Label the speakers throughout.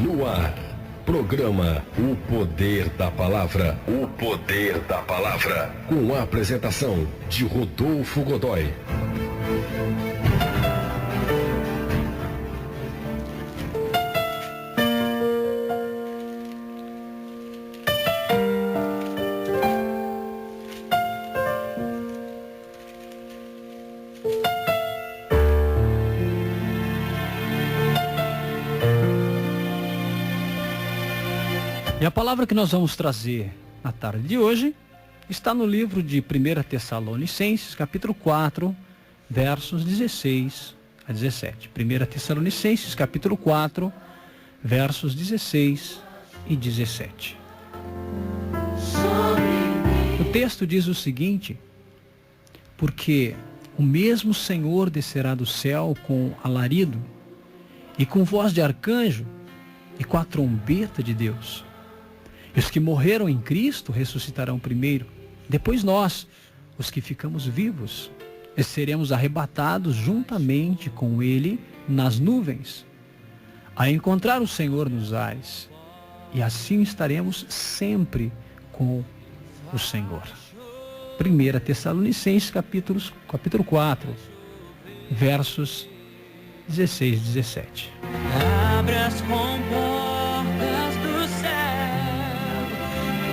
Speaker 1: No ar, programa O Poder da Palavra. O Poder da Palavra. Com a apresentação de Rodolfo Godoy.
Speaker 2: E a palavra que nós vamos trazer na tarde de hoje está no livro de 1 Tessalonicenses, capítulo 4, versos 16 a 17. 1 Tessalonicenses, capítulo 4, versos 16 e 17. O texto diz o seguinte: porque o mesmo Senhor descerá do céu com alarido, e com voz de arcanjo, e com a trombeta de Deus. E os que morreram em Cristo ressuscitarão primeiro. Depois nós, os que ficamos vivos, seremos arrebatados juntamente com Ele nas nuvens, a encontrar o Senhor nos ares. E assim estaremos sempre com o Senhor. 1 Tessalonicenses, capítulo 4, versos 16 e 17.
Speaker 3: Abre as comportas do céu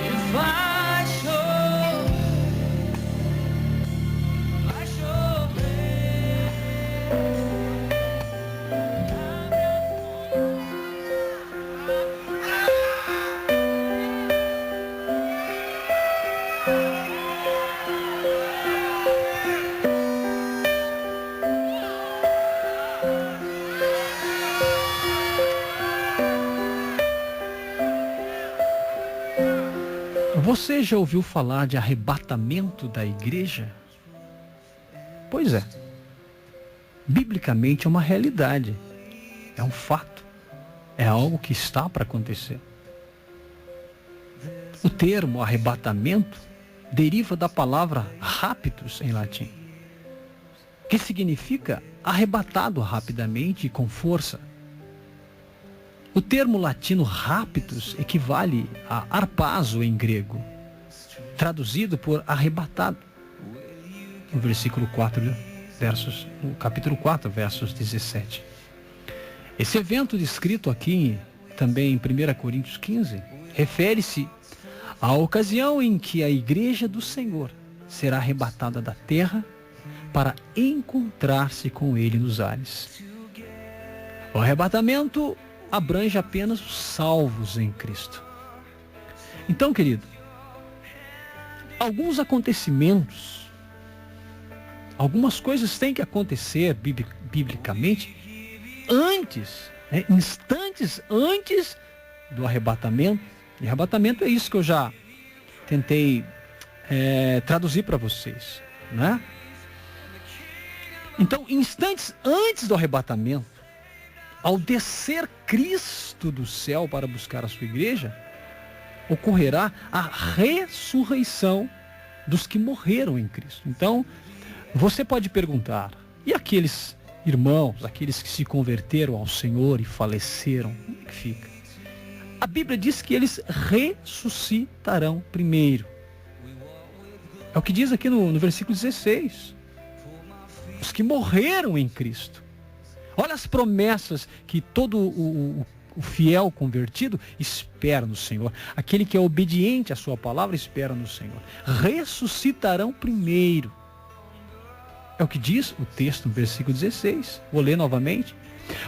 Speaker 3: e vai chover, vai chover.
Speaker 2: Você já ouviu falar de arrebatamento da igreja? Pois é. Biblicamente é uma realidade. É um fato. É algo que está para acontecer. O termo arrebatamento deriva da palavra raptus em latim, que significa arrebatado rapidamente e com força. O termo latino raptus equivale a harpazo em grego, traduzido por arrebatado, no versículo 4, no capítulo 4, versos 17. Esse evento descrito aqui, também em 1 Coríntios 15, refere-se à ocasião em que a igreja do Senhor será arrebatada da terra para encontrar-se com Ele nos ares. O arrebatamento abrange apenas os salvos em Cristo. Então, querido, alguns acontecimentos, algumas coisas têm que acontecer biblicamente antes, instantes antes do arrebatamento. E arrebatamento é isso que eu já tentei traduzir para vocês, né? Então, instantes antes do arrebatamento, ao descer Cristo do céu para buscar a sua igreja, ocorrerá a ressurreição dos que morreram em Cristo. Então, você pode perguntar, e aqueles irmãos, aqueles que se converteram ao Senhor e faleceram, como é que fica? A Bíblia diz que eles ressuscitarão primeiro. É o que diz aqui no versículo 16. Os que morreram em Cristo. Olha as promessas que todo o fiel convertido espera no Senhor. Aquele que é obediente à sua palavra espera no Senhor. Ressuscitarão primeiro. É o que diz o texto no versículo 16. Vou ler novamente.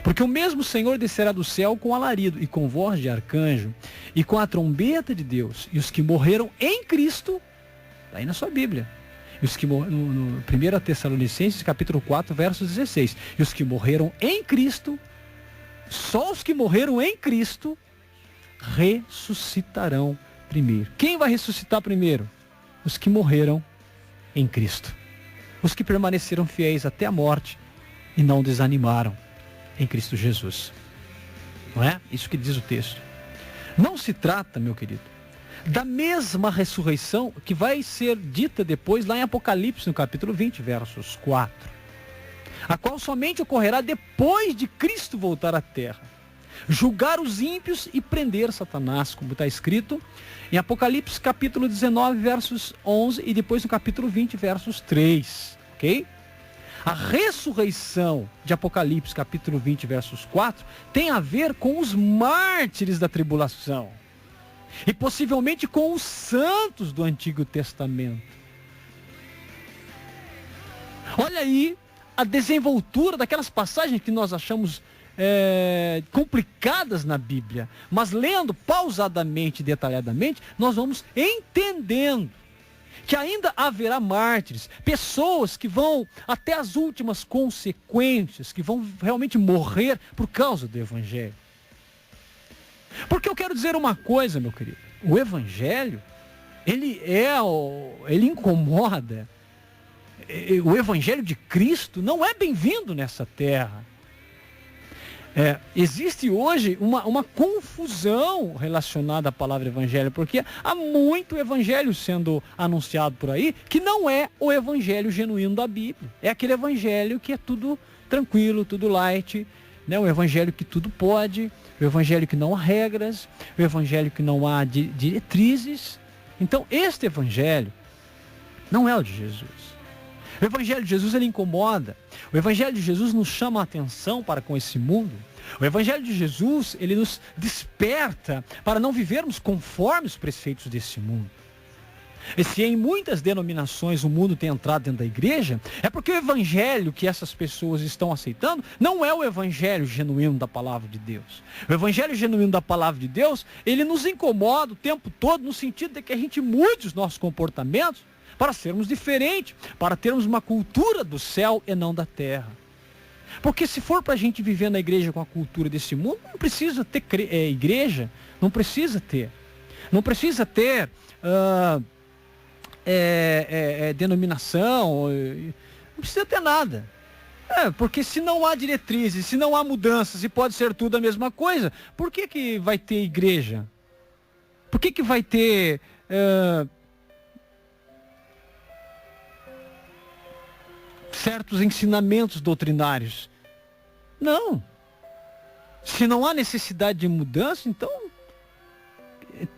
Speaker 2: Porque o mesmo Senhor descerá do céu com alarido e com voz de arcanjo e com a trombeta de Deus. E os que morreram em Cristo, está aí na sua Bíblia. E os que no 1 Tessalonicenses, capítulo 4, verso 16. E os que morreram em Cristo, só os que morreram em Cristo, ressuscitarão primeiro. Quem vai ressuscitar primeiro? Os que morreram em Cristo. Os que permaneceram fiéis até a morte e não desanimaram em Cristo Jesus. Não é? Isso que diz o texto. Não se trata, meu querido, da mesma ressurreição que vai ser dita depois lá em Apocalipse, no capítulo 20, versos 4. A qual somente ocorrerá depois de Cristo voltar à terra. julgar os ímpios e prender Satanás, como está escrito em Apocalipse capítulo 19, versos 11 e depois no capítulo 20, versos 3, ok? A ressurreição de Apocalipse capítulo 20, versos 4, tem a ver com os mártires da tribulação e possivelmente com os santos do Antigo Testamento. Olha aí a desenvoltura daquelas passagens que nós achamos complicadas na Bíblia, mas lendo pausadamente e detalhadamente, nós vamos entendendo que ainda haverá mártires, pessoas que vão até as últimas consequências, que vão realmente morrer por causa do Evangelho. Porque eu quero dizer uma coisa, meu querido, o Evangelho, ele incomoda. O Evangelho de Cristo não é bem-vindo nessa terra. Existe hoje uma confusão relacionada à palavra Evangelho, porque há muito Evangelho sendo anunciado por aí, que não é o Evangelho genuíno da Bíblia. É aquele Evangelho que é tudo tranquilo, tudo light, né? O Evangelho que tudo pode, o Evangelho que não há regras, o Evangelho que não há diretrizes. Então, este Evangelho não é o de Jesus. O Evangelho de Jesus, ele incomoda. O Evangelho de Jesus nos chama a atenção para com esse mundo. O Evangelho de Jesus, ele nos desperta para não vivermos conforme os preceitos desse mundo. E se em muitas denominações o mundo tem entrado dentro da igreja, é porque o Evangelho que essas pessoas estão aceitando não é o Evangelho genuíno da palavra de Deus. O Evangelho genuíno da palavra de Deus, ele nos incomoda o tempo todo no sentido de que a gente mude os nossos comportamentos para sermos diferentes, para termos uma cultura do céu e não da terra. Porque se for para a gente viver na igreja com a cultura desse mundo, não precisa ter igreja, não precisa ter denominação, não precisa ter nada. Porque se não há diretrizes, se não há mudanças e pode ser tudo a mesma coisa, por que vai ter igreja? Por que vai ter certos ensinamentos doutrinários? Não. Se não há necessidade de mudança, então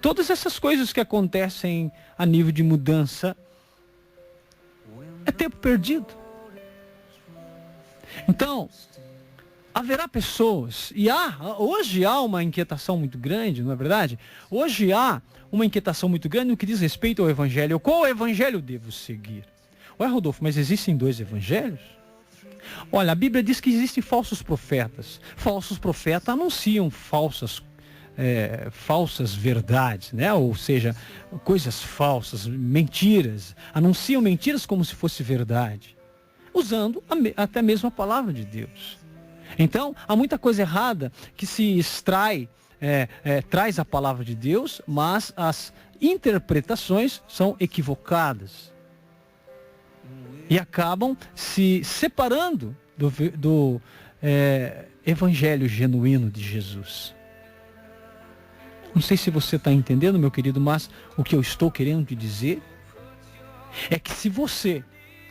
Speaker 2: todas essas coisas que acontecem a nível de mudança é tempo perdido. Então, haverá pessoas, e hoje há uma inquietação muito grande, não é verdade? Hoje há uma inquietação muito grande no que diz respeito ao Evangelho. Qual Evangelho devo seguir? Ué, Rodolfo, mas existem dois evangelhos? Olha, a Bíblia diz que existem falsos profetas. Falsos profetas anunciam falsas verdades, né? Ou seja, coisas falsas, mentiras. Anunciam mentiras como se fosse verdade, usando até mesmo a palavra de Deus. Então, há muita coisa errada que se traz a palavra de Deus, mas as interpretações são equivocadas. E acabam se separando do Evangelho genuíno de Jesus. Não sei se você está entendendo, meu querido, mas o que eu estou querendo te dizer é que se você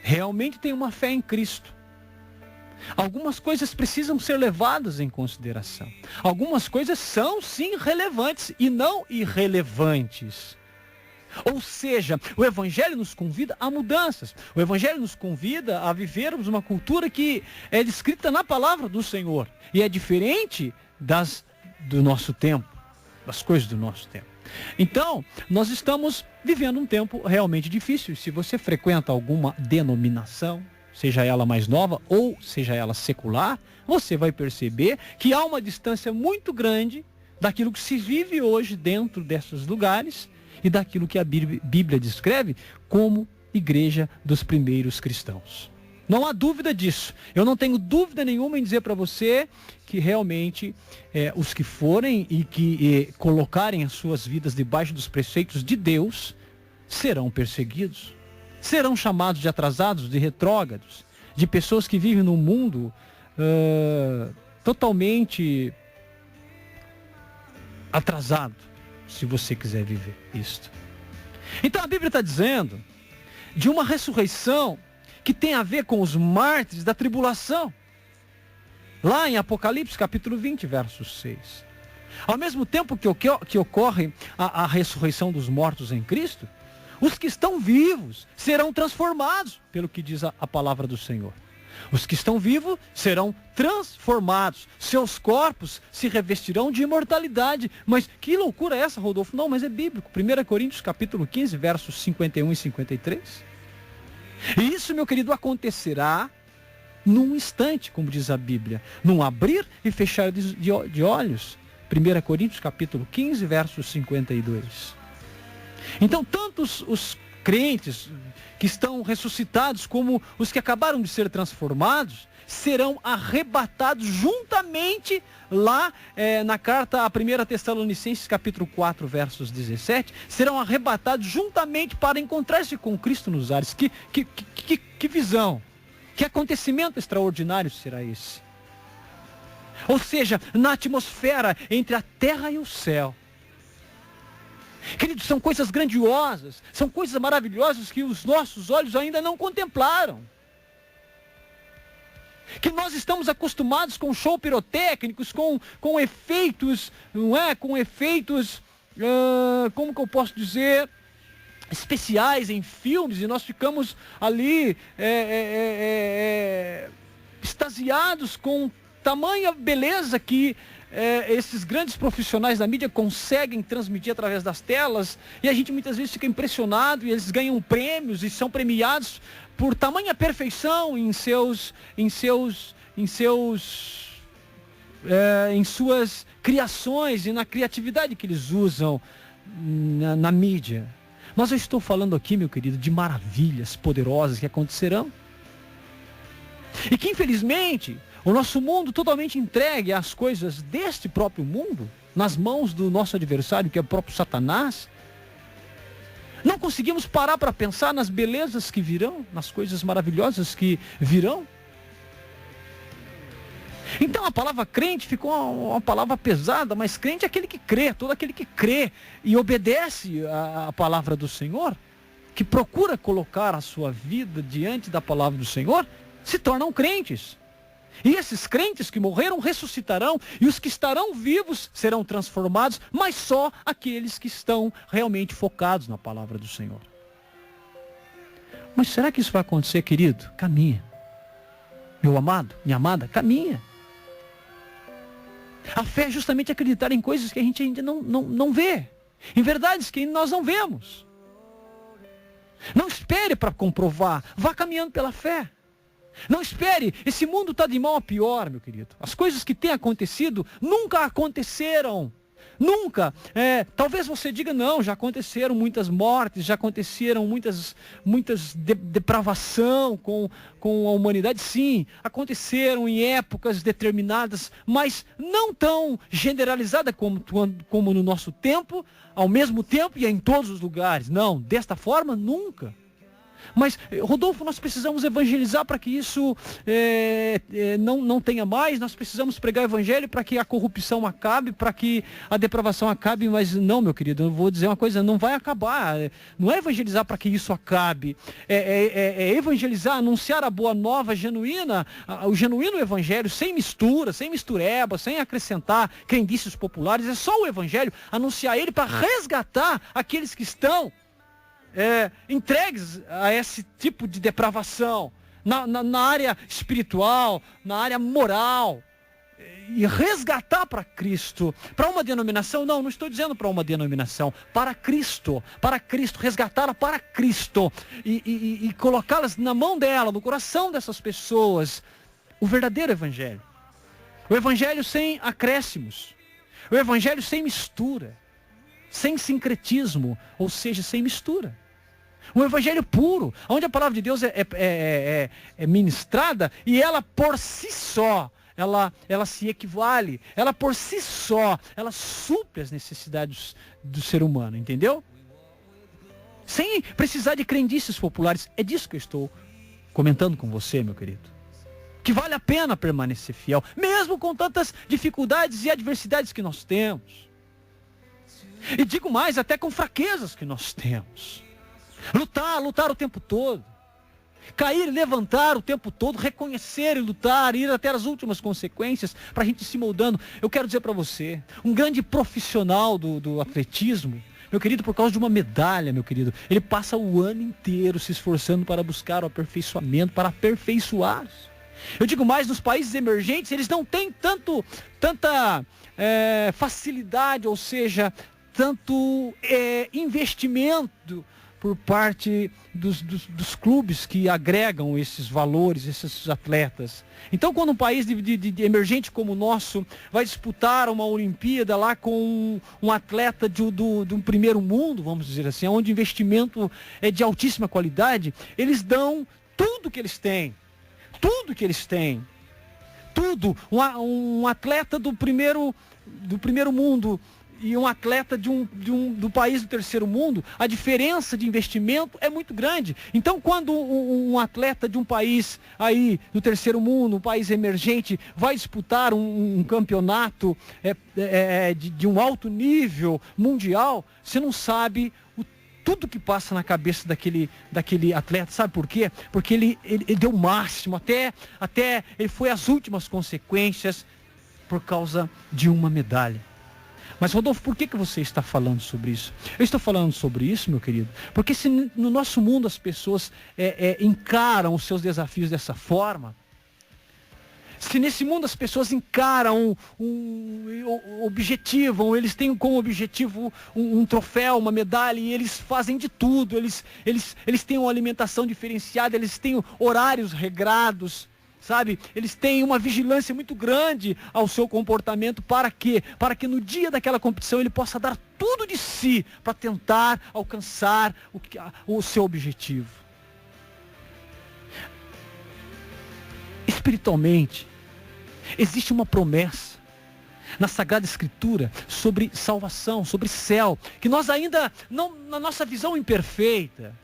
Speaker 2: realmente tem uma fé em Cristo, algumas coisas precisam ser levadas em consideração. Algumas coisas são sim relevantes e não irrelevantes. Ou seja, o Evangelho nos convida a mudanças. O Evangelho nos convida a vivermos uma cultura que é descrita na palavra do Senhor. E é diferente do nosso tempo, das coisas do nosso tempo. Então, nós estamos vivendo um tempo realmente difícil. Se você frequenta alguma denominação, seja ela mais nova ou seja ela secular, você vai perceber que há uma distância muito grande daquilo que se vive hoje dentro desses lugares e daquilo que a Bíblia descreve como igreja dos primeiros cristãos. Não há dúvida disso. Eu não tenho dúvida nenhuma em dizer para você que realmente os que forem e que colocarem as suas vidas debaixo dos preceitos de Deus serão perseguidos. Serão chamados de atrasados, de retrógrados, de pessoas que vivem num mundo totalmente atrasado, se você quiser viver isto. Então a Bíblia está dizendo de uma ressurreição que tem a ver com os mártires da tribulação. Lá em Apocalipse, capítulo 20, verso 6. Ao mesmo tempo que ocorre a ressurreição dos mortos em Cristo, os que estão vivos serão transformados, pelo que diz a palavra do Senhor. Os que estão vivos serão transformados. Seus corpos se revestirão de imortalidade. Mas que loucura é essa, Rodolfo? Não, mas é bíblico. 1 Coríntios capítulo 15, versos 51 e 53. E isso, meu querido, acontecerá num instante, como diz a Bíblia. Num abrir e fechar de olhos. 1 Coríntios capítulo 15, versos 52. Então, tanto os crentes que estão ressuscitados como os que acabaram de ser transformados serão arrebatados juntamente lá na carta a 1 Tessalonicenses capítulo 4, versos 17, serão arrebatados juntamente para encontrar-se com Cristo nos ares. Que visão, que acontecimento extraordinário será esse? Ou seja, na atmosfera entre a terra e o céu. Queridos, são coisas grandiosas, são coisas maravilhosas que os nossos olhos ainda não contemplaram. Que nós estamos acostumados com show pirotécnicos, com efeitos, não é? Com efeitos, como que eu posso dizer, especiais em filmes, e nós ficamos ali extasiados com tamanha beleza que esses grandes profissionais da mídia conseguem transmitir através das telas, e a gente muitas vezes fica impressionado, e eles ganham prêmios e são premiados por tamanha perfeição em suas criações e na criatividade que eles usam na mídia. Mas eu estou falando aqui, meu querido, de maravilhas poderosas que acontecerão. E que infelizmente o nosso mundo totalmente entregue às coisas deste próprio mundo, nas mãos do nosso adversário, que é o próprio Satanás. Não conseguimos parar para pensar nas belezas que virão, nas coisas maravilhosas que virão. Então a palavra crente ficou uma palavra pesada, mas crente é aquele que crê, todo aquele que crê e obedece a palavra do Senhor, que procura colocar a sua vida diante da palavra do Senhor, se tornam crentes. E esses crentes que morreram ressuscitarão, e os que estarão vivos serão transformados, mas só aqueles que estão realmente focados na palavra do Senhor. Mas será que isso vai acontecer, querido? Caminha. Meu amado, minha amada, caminha. A fé é justamente acreditar em coisas que a gente ainda não vê, em verdades que nós não vemos. Não espere para comprovar, vá caminhando pela fé. Não espere, esse mundo está de mal a pior, meu querido. As coisas que têm acontecido nunca aconteceram. Nunca. Talvez você diga, não, já aconteceram muitas mortes, já aconteceram muitas depravação com a humanidade. Sim, aconteceram em épocas determinadas, mas não tão generalizada como no nosso tempo, ao mesmo tempo e em todos os lugares. Não, desta forma, nunca. Mas, Rodolfo, nós precisamos evangelizar para que isso não tenha mais. Nós precisamos pregar o evangelho para que a corrupção acabe, para que a depravação acabe. Mas não, meu querido, eu vou dizer uma coisa, não vai acabar. Não é evangelizar para que isso acabe. É evangelizar, anunciar a boa nova genuína, o genuíno evangelho, sem mistura, sem mistureba, sem acrescentar crendices populares. É só o evangelho, anunciar ele para resgatar aqueles que estão entregues a esse tipo de depravação, na área espiritual, na área moral, e resgatar para Cristo. Para uma denominação, não estou dizendo para uma denominação, para Cristo, resgatá-la para Cristo, e colocá-las na mão dela, no coração dessas pessoas, o verdadeiro evangelho. O evangelho sem acréscimos, o evangelho sem mistura, sem sincretismo, ou seja, sem mistura. Um evangelho puro, onde a palavra de Deus é ministrada, e ela por si só, ela se equivale, ela por si só, ela supre as necessidades do ser humano, entendeu? Sem precisar de crendices populares. É disso que eu estou comentando com você, meu querido. Que vale a pena permanecer fiel, mesmo com tantas dificuldades e adversidades que nós temos. E digo mais, até com fraquezas que nós temos. Lutar o tempo todo. Cair e levantar o tempo todo, reconhecer e lutar, ir até as últimas consequências, para a gente se moldando. Eu quero dizer para você, um grande profissional do atletismo, meu querido, por causa de uma medalha, meu querido, ele passa o ano inteiro se esforçando para buscar o aperfeiçoamento, para aperfeiçoar-se. Eu digo mais, nos países emergentes, eles não têm tanta facilidade, ou seja, tanto investimento por parte dos clubes que agregam esses valores, esses atletas. Então, quando um país de emergente como o nosso vai disputar uma Olimpíada lá com um atleta de um primeiro mundo, vamos dizer assim, onde o investimento é de altíssima qualidade, eles dão tudo que eles têm. Tudo que eles têm. Tudo. Um atleta do primeiro mundo e um atleta do país do terceiro mundo, a diferença de investimento é muito grande. Então, quando um atleta de um país aí do terceiro mundo, um país emergente, vai disputar um campeonato de um alto nível mundial, você não sabe tudo que passa na cabeça daquele atleta. Sabe por quê? Porque ele deu o máximo, até ele foi às últimas consequências por causa de uma medalha. Mas, Rodolfo, por que você está falando sobre isso? Eu estou falando sobre isso, meu querido, porque se no nosso mundo as pessoas encaram os seus desafios dessa forma, se nesse mundo as pessoas encaram objetivam, eles têm como objetivo um troféu, uma medalha, e eles fazem de tudo, eles têm uma alimentação diferenciada, eles têm horários regrados, sabe? Eles têm uma vigilância muito grande ao seu comportamento. Para quê? Para que no dia daquela competição ele possa dar tudo de si para tentar alcançar o seu objetivo. Espiritualmente, existe uma promessa na Sagrada Escritura sobre salvação, sobre céu, que nós ainda, não, na nossa visão imperfeita,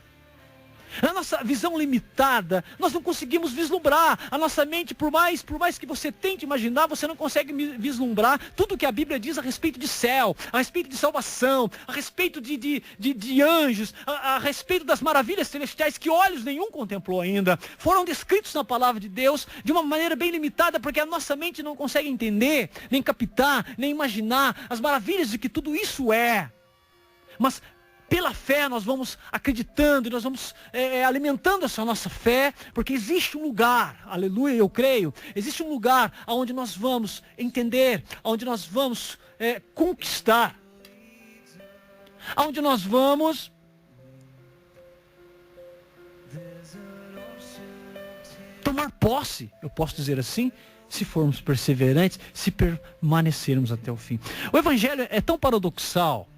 Speaker 2: na nossa visão limitada, nós não conseguimos vislumbrar. A nossa mente, por mais que você tente imaginar, você não consegue vislumbrar tudo que a Bíblia diz a respeito de céu, a respeito de salvação, a respeito de anjos, a respeito das maravilhas celestiais que olhos nenhum contemplou ainda. Foram descritos na palavra de Deus de uma maneira bem limitada, porque a nossa mente não consegue entender, nem captar, nem imaginar as maravilhas de que tudo isso é. Mas pela fé nós vamos acreditando, nós vamos alimentando essa nossa fé, porque existe um lugar, aleluia, eu creio, existe um lugar onde nós vamos entender, onde nós vamos conquistar, onde nós vamos tomar posse, eu posso dizer assim, se formos perseverantes, se permanecermos até o fim. O Evangelho é tão paradoxal.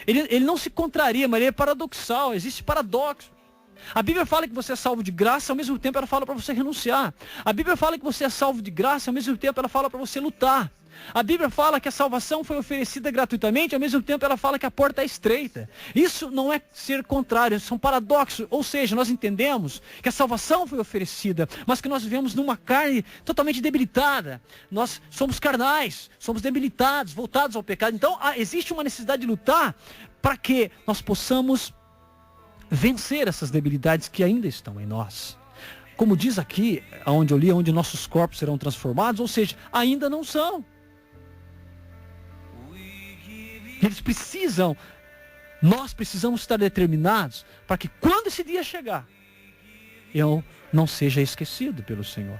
Speaker 2: Ele não se contraria, mas ele é paradoxal, existe paradoxo. A Bíblia fala que você é salvo de graça, ao mesmo tempo ela fala para você renunciar. A Bíblia fala que você é salvo de graça, ao mesmo tempo ela fala para você lutar. A Bíblia fala que a salvação foi oferecida gratuitamente, ao mesmo tempo ela fala que a porta é estreita. Isso não é ser contrário, são paradoxos. Ou seja, nós entendemos que a salvação foi oferecida, mas que nós vivemos numa carne totalmente debilitada. Nós somos carnais, somos debilitados, voltados ao pecado. Então existe uma necessidade de lutar para que nós possamos vencer essas debilidades que ainda estão em nós. Como diz aqui, onde eu li, onde nossos corpos serão transformados, ou seja, ainda não são. Nós precisamos estar determinados para que quando esse dia chegar, eu não seja esquecido pelo Senhor.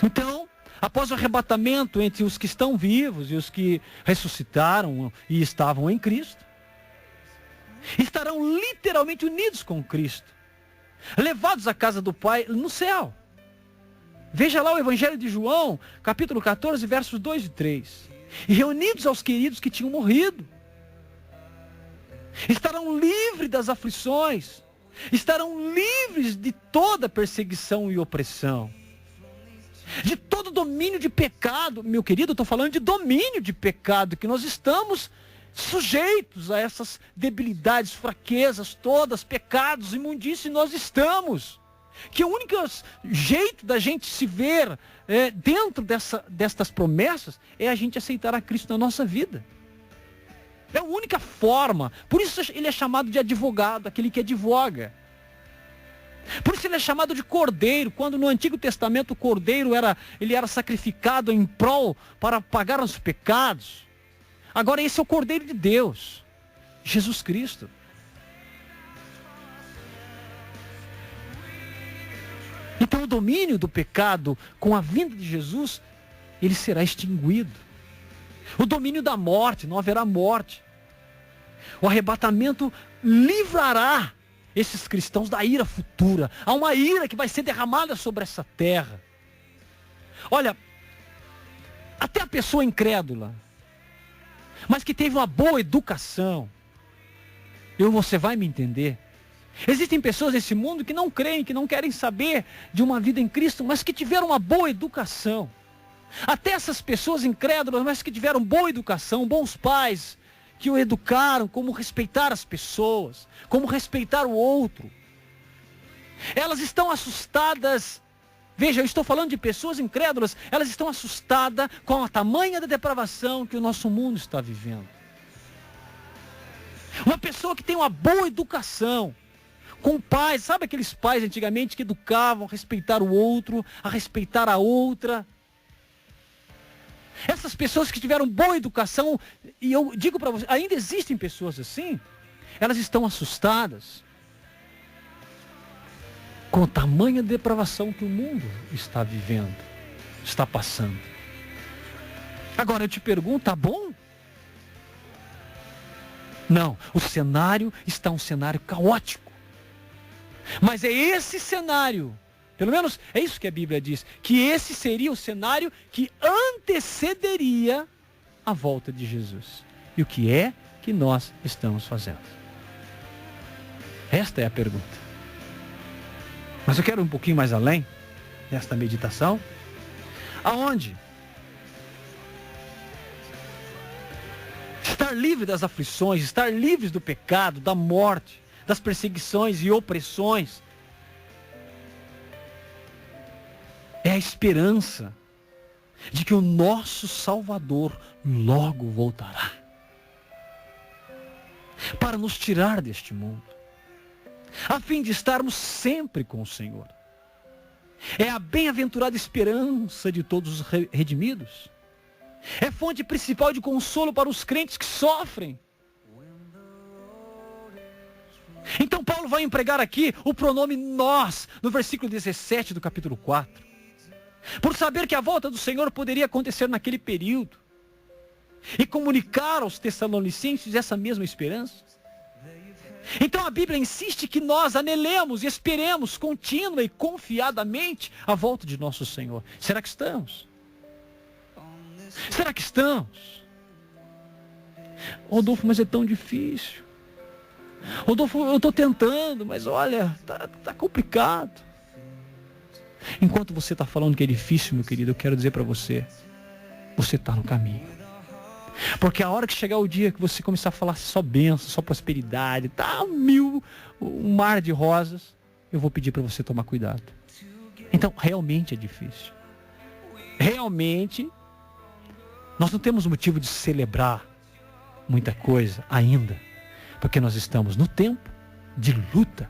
Speaker 2: Então, após o arrebatamento entre os que estão vivos e os que ressuscitaram e estavam em Cristo, estarão literalmente unidos com Cristo, levados à casa do Pai no céu. Veja lá o Evangelho de João, capítulo 14, versos 2 e 3. E reunidos aos queridos que tinham morrido, estarão livres das aflições, estarão livres de toda perseguição e opressão, de todo domínio de pecado. Meu querido, eu estou falando de domínio de pecado, que nós estamos sujeitos a essas debilidades, fraquezas todas, pecados, imundícia, nós estamos. Que o único jeito da gente se ver destas promessas é a gente aceitar a Cristo na nossa vida. É a única forma. Por isso ele é chamado de advogado, aquele que advoga. Por isso ele é chamado de cordeiro, quando no Antigo Testamento o cordeiro era sacrificado em prol para pagar os pecados. Agora esse é o Cordeiro de Deus, Jesus Cristo. Então o domínio do pecado com a vinda de Jesus, ele será extinguido. O domínio da morte, não haverá morte. O arrebatamento livrará esses cristãos da ira futura. Há uma ira que vai ser derramada sobre essa terra. Olha, até a pessoa incrédula, mas que teve uma boa educação, você vai me entender. Existem pessoas nesse mundo que não creem, que não querem saber de uma vida em Cristo, mas que tiveram uma boa educação. Até essas pessoas incrédulas, mas que tiveram boa educação, bons pais, que o educaram como respeitar as pessoas, como respeitar o outro. Elas estão assustadas. Veja, eu estou falando de pessoas incrédulas, elas estão assustadas com a tamanha da depravação que o nosso mundo está vivendo. Uma pessoa que tem uma boa educação, com pais, sabe aqueles pais antigamente que educavam a respeitar o outro, a respeitar a outra. Essas pessoas que tiveram boa educação, e eu digo para você, ainda existem pessoas assim, elas estão assustadas com a tamanha depravação que o mundo está vivendo, está passando. Agora eu te pergunto, tá bom? Não, o cenário está um cenário caótico. Mas é esse cenário, pelo menos é isso que a Bíblia diz, que esse seria o cenário que antecederia a volta de Jesus. E o que é que nós estamos fazendo? Esta é a pergunta. Mas eu quero um pouquinho mais além nesta meditação. Aonde? Estar livre das aflições, estar livres do pecado, da morte, das perseguições e opressões. É a esperança de que o nosso Salvador logo voltará para nos tirar deste mundo, a fim de estarmos sempre com o Senhor. É a bem-aventurada esperança de todos os redimidos. É fonte principal de consolo para os crentes que sofrem. Então Paulo vai empregar aqui o pronome nós, no versículo 17 do capítulo 4. Por saber que a volta do Senhor poderia acontecer naquele período. E comunicar aos Tessalonicenses essa mesma esperança. Então a Bíblia insiste que nós anelemos e esperemos contínua e confiadamente a volta de nosso Senhor. Será que estamos? Será que estamos? Rodolfo, mas é tão difícil. Rodolfo, eu estou tentando, mas olha, tá complicado. Enquanto você está falando que é difícil, meu querido, eu quero dizer para você, você está no caminho. Porque a hora que chegar o dia que você começar a falar só bênção, só prosperidade, tá um mar de rosas, eu vou pedir para você tomar cuidado. Então, realmente é difícil. Realmente, nós não temos motivo de celebrar muita coisa ainda, porque nós estamos no tempo de luta.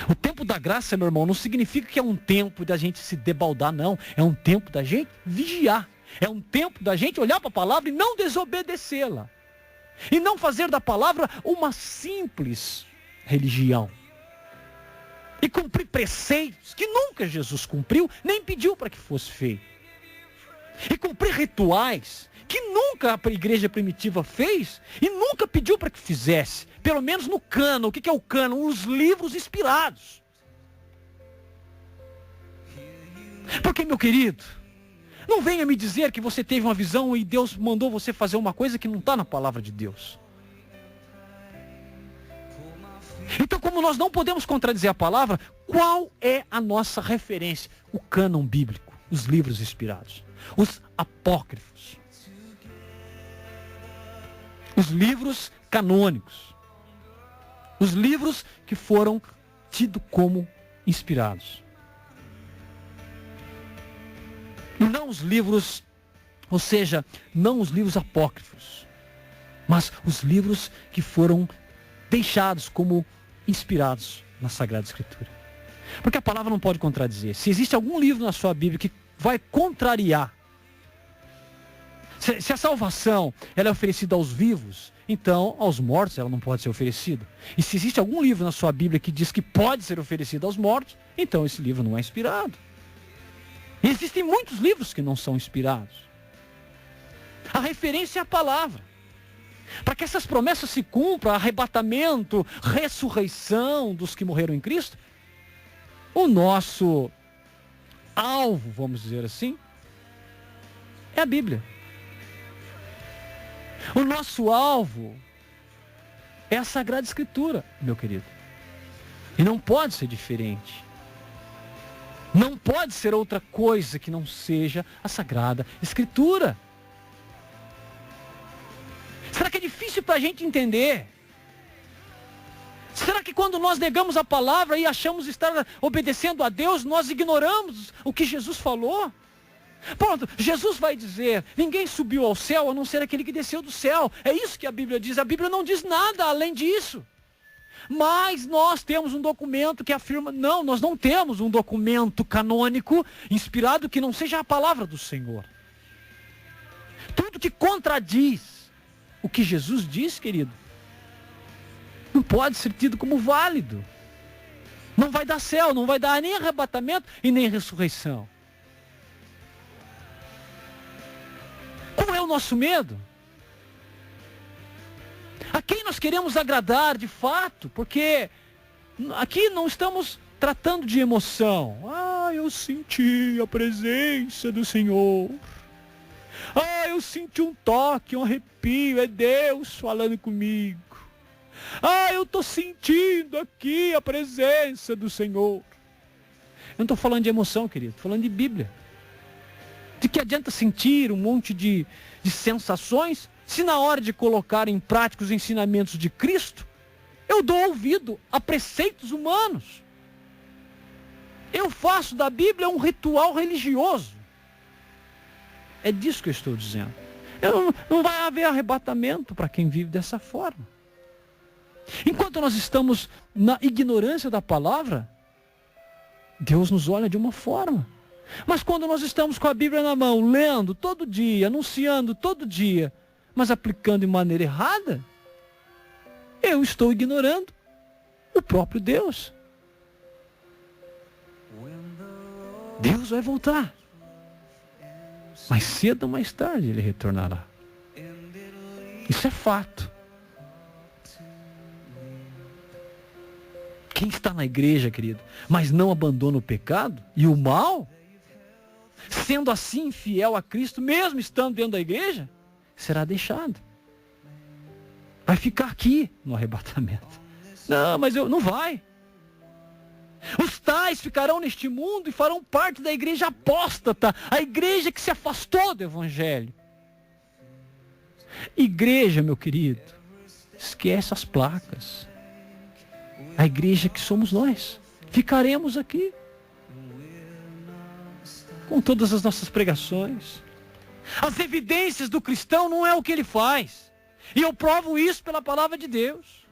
Speaker 2: O tempo da graça, meu irmão, não significa que é um tempo da gente se debaldar, não. É um tempo da gente vigiar. É um tempo da gente olhar para a palavra e não desobedecê-la. E não fazer da palavra uma simples religião. E cumprir preceitos que nunca Jesus cumpriu, nem pediu para que fosse feito. E cumprir rituais que nunca a igreja primitiva fez e nunca pediu para que fizesse. Pelo menos no cânon. O que é o cânon? Os livros inspirados. Porque, meu querido, não venha me dizer que você teve uma visão e Deus mandou você fazer uma coisa que não está na palavra de Deus. Então, como nós não podemos contradizer a palavra, qual é a nossa referência? O cânon bíblico, os livros inspirados, os apócrifos, os livros canônicos, os livros que foram tidos como inspirados. Não os livros Ou seja, não os livros apócrifos, mas os livros que foram deixados como inspirados na Sagrada Escritura. Porque a palavra não pode contradizer. Se existe algum livro na sua Bíblia que vai contrariar, se a salvação ela é oferecida aos vivos, então aos mortos ela não pode ser oferecida. E se existe algum livro na sua Bíblia que diz que pode ser oferecido aos mortos, então esse livro não é inspirado. E existem muitos livros que não são inspirados. A referência é a palavra. Para que essas promessas se cumpram, arrebatamento, ressurreição dos que morreram em Cristo, o nosso alvo, vamos dizer assim, é a Bíblia. O nosso alvo é a Sagrada Escritura, meu querido. E não pode ser diferente. Não pode ser outra coisa que não seja a Sagrada Escritura. Será que é difícil para a gente entender? Será que quando nós negamos a palavra e achamos estar obedecendo a Deus, nós ignoramos o que Jesus falou? Pronto, Jesus vai dizer, ninguém subiu ao céu a não ser aquele que desceu do céu. É isso que a Bíblia diz. A Bíblia não diz nada além disso. Mas nós temos um documento que afirma, não, nós não temos um documento canônico inspirado que não seja a palavra do Senhor. Tudo que contradiz o que Jesus diz, querido, não pode ser tido como válido. Não vai dar céu, não vai dar nem arrebatamento e nem ressurreição. Qual é o nosso medo? A quem nós queremos agradar de fato? Porque aqui não estamos tratando de emoção. Eu senti a presença do Senhor. Eu senti um toque, um arrepio, é Deus falando comigo. Eu estou sentindo aqui a presença do Senhor. Eu não estou falando de emoção, querido, estou falando de Bíblia. De que adianta sentir um monte de sensações, se na hora de colocar em prática os ensinamentos de Cristo, eu dou ouvido a preceitos humanos. Eu faço da Bíblia um ritual religioso. É disso que eu estou dizendo. Não vai haver arrebatamento para quem vive dessa forma. Enquanto nós estamos na ignorância da palavra, Deus nos olha de uma forma. Mas quando nós estamos com a Bíblia na mão, lendo todo dia, anunciando todo dia, mas aplicando de maneira errada, eu estou ignorando o próprio Deus. Deus vai voltar. Mais cedo ou mais tarde ele retornará. Isso é fato. Quem está na igreja, querido, mas não abandona o pecado e o mal, sendo assim fiel a Cristo, mesmo estando dentro da igreja, será deixado. Vai ficar aqui no arrebatamento. Não, mas não vai. Os tais ficarão neste mundo e farão parte da igreja apóstata, a igreja que se afastou do evangelho. Igreja, meu querido, esquece as placas. A igreja que somos nós. Ficaremos aqui com todas as nossas pregações. As evidências do cristão não é o que ele faz. E eu provo isso pela palavra de Deus.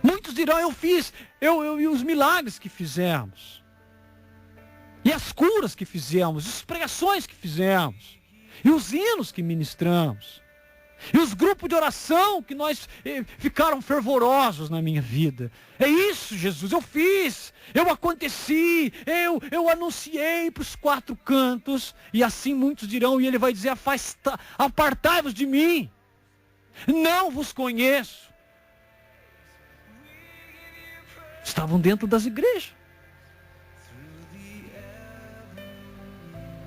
Speaker 2: Muitos dirão, eu fiz, e os milagres que fizemos. E as curas que fizemos, as pregações que fizemos. E os hinos que ministramos. E os grupos de oração que nós ficaram fervorosos na minha vida. É isso, Jesus, eu fiz, eu aconteci, eu anunciei para os quatro cantos. E assim muitos dirão, e ele vai dizer, apartai-vos de mim. Não vos conheço. Estavam dentro das igrejas.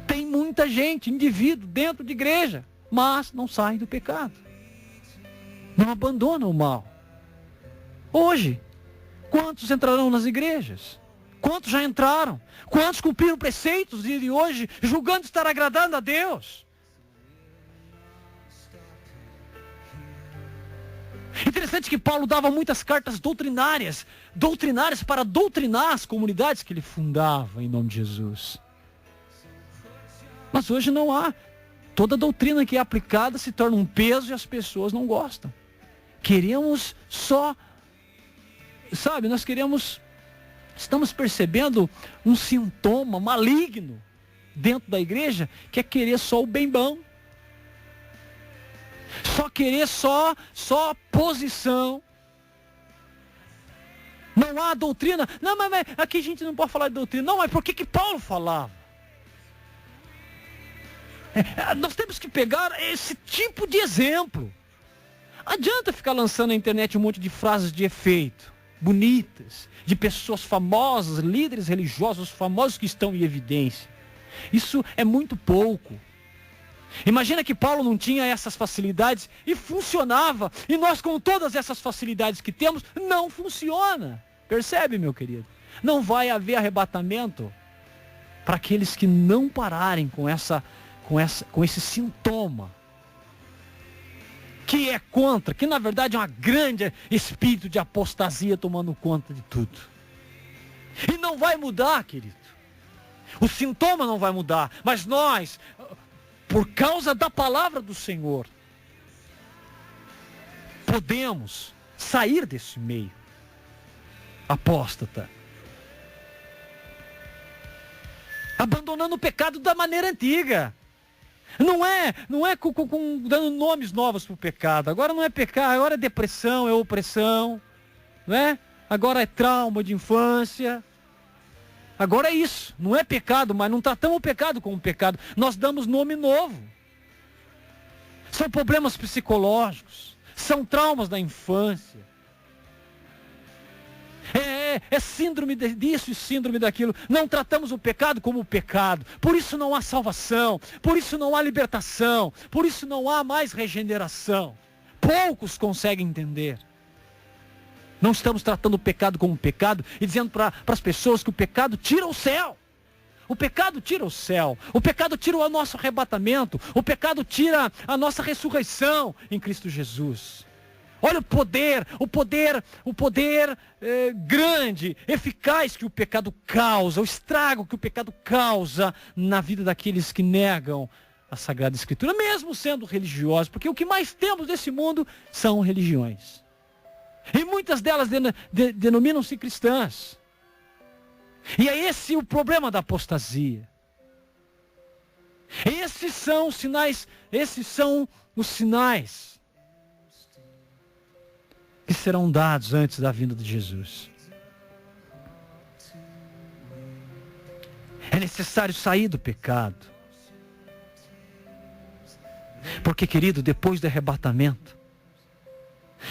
Speaker 2: Tem muita gente, indivíduo, dentro de igreja, mas não saem do pecado. Não abandonam o mal. Hoje, quantos entrarão nas igrejas? Quantos já entraram? Quantos cumpriram preceitos e hoje julgando estar agradando a Deus? Interessante que Paulo dava muitas cartas doutrinárias para doutrinar as comunidades que ele fundava em nome de Jesus. Mas hoje não há. Toda doutrina que é aplicada se torna um peso e as pessoas não gostam. Queremos só, sabe, estamos percebendo um sintoma maligno dentro da igreja, que é querer só o bem bom. Só querer só posição. Não há doutrina. Não, mas aqui a gente não pode falar de doutrina. Não, mas por que Paulo falava? Nós temos que pegar esse tipo de exemplo. Adianta ficar lançando na internet um monte de frases de efeito, bonitas, de pessoas famosas, líderes religiosos famosos que estão em evidência. Isso é muito pouco. Imagina que Paulo não tinha essas facilidades e funcionava. E nós, com todas essas facilidades que temos, não funciona. Percebe, meu querido? Não vai haver arrebatamento para aqueles que não pararem com esse sintoma. Que é contra, que na verdade é um grande espírito de apostasia tomando conta de tudo. E não vai mudar, querido. O sintoma não vai mudar, mas nós, por causa da palavra do Senhor, podemos sair desse meio apóstata, abandonando o pecado da maneira antiga. Não é dando nomes novos para o pecado. Agora não é pecado, agora é depressão, é opressão, não é? Agora é trauma de infância. Agora é isso, não é pecado, mas não tratamos o pecado como pecado. Nós damos nome novo. São problemas psicológicos, são traumas da infância. É síndrome disso e síndrome daquilo. Não tratamos o pecado como pecado. Por isso não há salvação, por isso não há libertação, por isso não há mais regeneração. Poucos conseguem entender. Não estamos tratando o pecado como pecado e dizendo para as pessoas que o pecado tira o céu. O pecado tira o céu. O pecado tira o nosso arrebatamento. O pecado tira a nossa ressurreição em Cristo Jesus. Olha o poder grande, eficaz que o pecado causa, o estrago que o pecado causa na vida daqueles que negam a Sagrada Escritura, mesmo sendo religiosos, porque o que mais temos nesse mundo são religiões. E muitas delas denominam-se cristãs. E é esse o problema da apostasia. Esses são os sinais que serão dados antes da vinda de Jesus. É necessário sair do pecado. Porque, querido, depois do arrebatamento,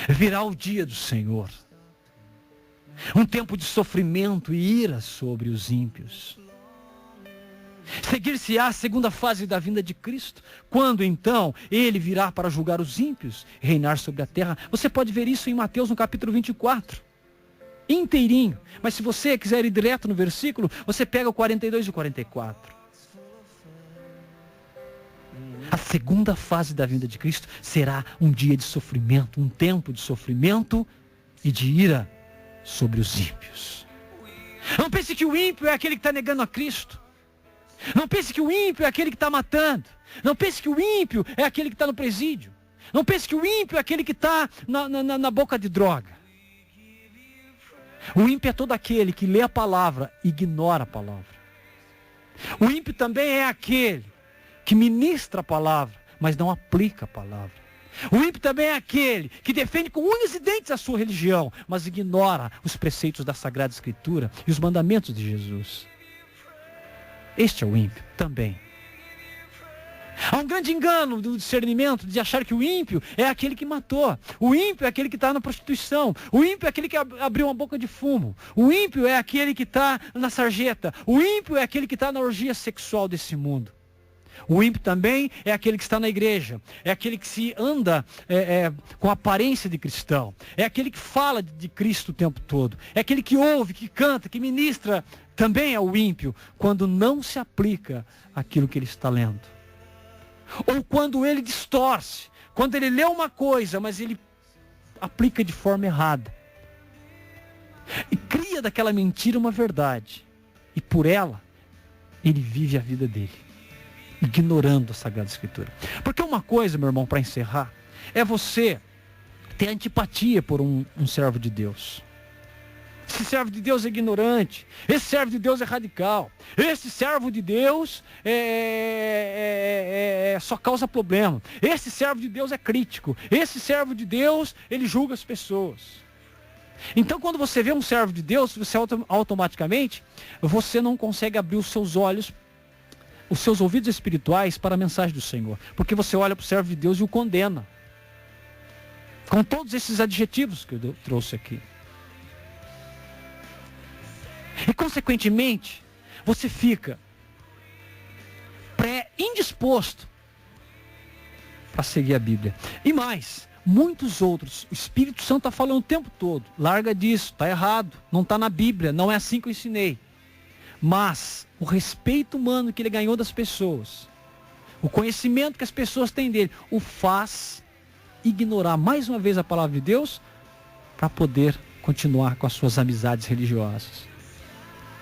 Speaker 2: virá o dia do Senhor. Um tempo de sofrimento e ira sobre os ímpios. Seguir-se-á a segunda fase da vinda de Cristo, quando então ele virá para julgar os ímpios, reinar sobre a terra. Você pode ver isso em Mateus no capítulo 24, inteirinho. Mas se você quiser ir direto no versículo, você pega o 42 e o 44. A segunda fase da vinda de Cristo será um dia de sofrimento, um tempo de sofrimento e de ira sobre os ímpios. Não pense que o ímpio é aquele que está negando a Cristo. Não pense que o ímpio é aquele que está matando. Não pense que o ímpio é aquele que está no presídio. Não pense que o ímpio é aquele que está na boca de droga. O ímpio é todo aquele que lê a palavra e ignora a palavra. O ímpio também é aquele que ministra a palavra, mas não aplica a palavra. O ímpio também é aquele que defende com unhas e dentes a sua religião, mas ignora os preceitos da Sagrada Escritura e os mandamentos de Jesus. Este é o ímpio também. Há um grande engano do discernimento de achar que o ímpio é aquele que matou. O ímpio é aquele que está na prostituição. O ímpio é aquele que abriu uma boca de fumo. O ímpio é aquele que está na sarjeta. O ímpio é aquele que está na orgia sexual desse mundo. O ímpio também é aquele que está na igreja. É aquele que se anda com aparência de cristão. É aquele que fala de Cristo o tempo todo. É aquele que ouve, que canta, que ministra. Também é o ímpio, quando não se aplica aquilo que ele está lendo. Ou quando ele distorce. Quando ele lê uma coisa, mas ele aplica de forma errada. E cria daquela mentira uma verdade. E por ela, ele vive a vida dele. ignorando a Sagrada Escritura. Porque uma coisa, meu irmão, para encerrar, é você ter antipatia por um servo de Deus. Esse servo de Deus é ignorante, esse servo de Deus é radical, esse servo de Deus só causa problema, esse servo de Deus é crítico, esse servo de Deus, ele julga as pessoas. Então quando você vê um servo de Deus, você automaticamente, você não consegue abrir os seus olhos, os seus ouvidos espirituais para a mensagem do Senhor, porque você olha para o servo de Deus e o condena, com todos esses adjetivos que eu trouxe aqui. E consequentemente, você fica indisposto para seguir a Bíblia. E mais, muitos outros, o Espírito Santo está falando o tempo todo, larga disso, está errado, não está na Bíblia, não é assim que eu ensinei. Mas o respeito humano que ele ganhou das pessoas, o conhecimento que as pessoas têm dele, o faz ignorar mais uma vez a palavra de Deus para poder continuar com as suas amizades religiosas.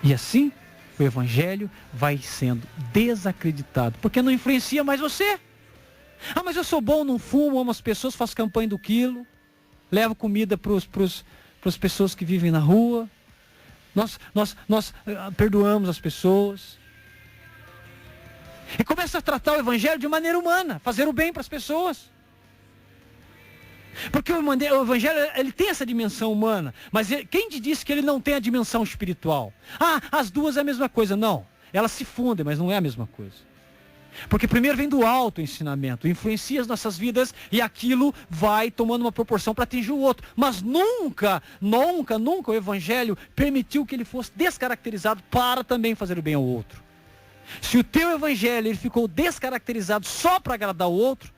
Speaker 2: E assim, o Evangelho vai sendo desacreditado, porque não influencia mais você. Ah, mas eu sou bom, não fumo, amo as pessoas, faço campanha do quilo, levo comida para as pessoas que vivem na rua, nós perdoamos as pessoas. E começa a tratar o Evangelho de maneira humana, fazer o bem para as pessoas. Porque o Evangelho, ele tem essa dimensão humana, mas quem te disse que ele não tem a dimensão espiritual? Ah, as duas é a mesma coisa. Não, elas se fundem, mas não é a mesma coisa. Porque primeiro vem do alto ensinamento, influencia as nossas vidas e aquilo vai tomando uma proporção para atingir o outro. Mas nunca o Evangelho permitiu que ele fosse descaracterizado para também fazer o bem ao outro. Se o teu Evangelho ele ficou descaracterizado só para agradar o outro,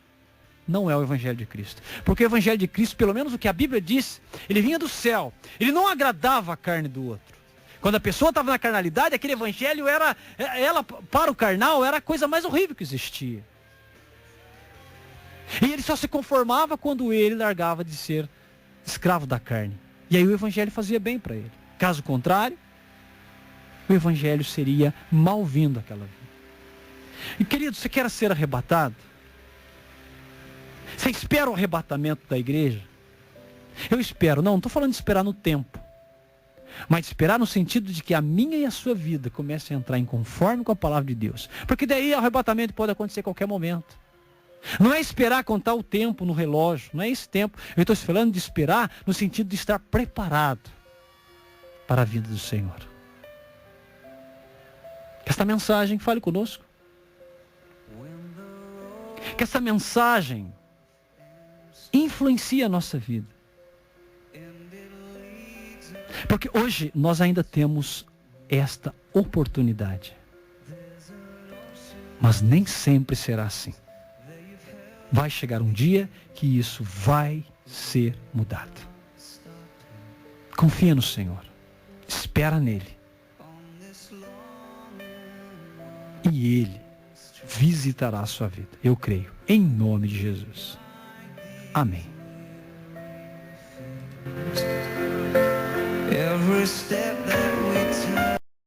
Speaker 2: não é o Evangelho de Cristo. Porque o Evangelho de Cristo, pelo menos o que a Bíblia diz, ele vinha do céu. Ele não agradava a carne do outro. Quando a pessoa estava na carnalidade, aquele Evangelho ela para o carnal, era a coisa mais horrível que existia. E ele só se conformava quando ele largava de ser escravo da carne. E aí o Evangelho fazia bem para ele. Caso contrário, o Evangelho seria mal-vindo àquela vida. E querido, você quer ser arrebatado? Você espera o arrebatamento da igreja? Eu espero, não estou falando de esperar no tempo, mas de esperar no sentido de que a minha e a sua vida comece a entrar em conforme com a palavra de Deus. Porque daí o arrebatamento pode acontecer a qualquer momento. Não é esperar contar o tempo no relógio, não é esse tempo. Eu estou falando de esperar no sentido de estar preparado para a vinda do Senhor. Que esta mensagem fale conosco. Que essa mensagem influencia a nossa vida. Porque hoje nós ainda temos esta oportunidade. Mas nem sempre será assim. Vai chegar um dia que isso vai ser mudado. Confia no Senhor. Espera nele. E Ele visitará a sua vida. Eu creio. Em nome de Jesus. Amém.
Speaker 3: Every step that we take.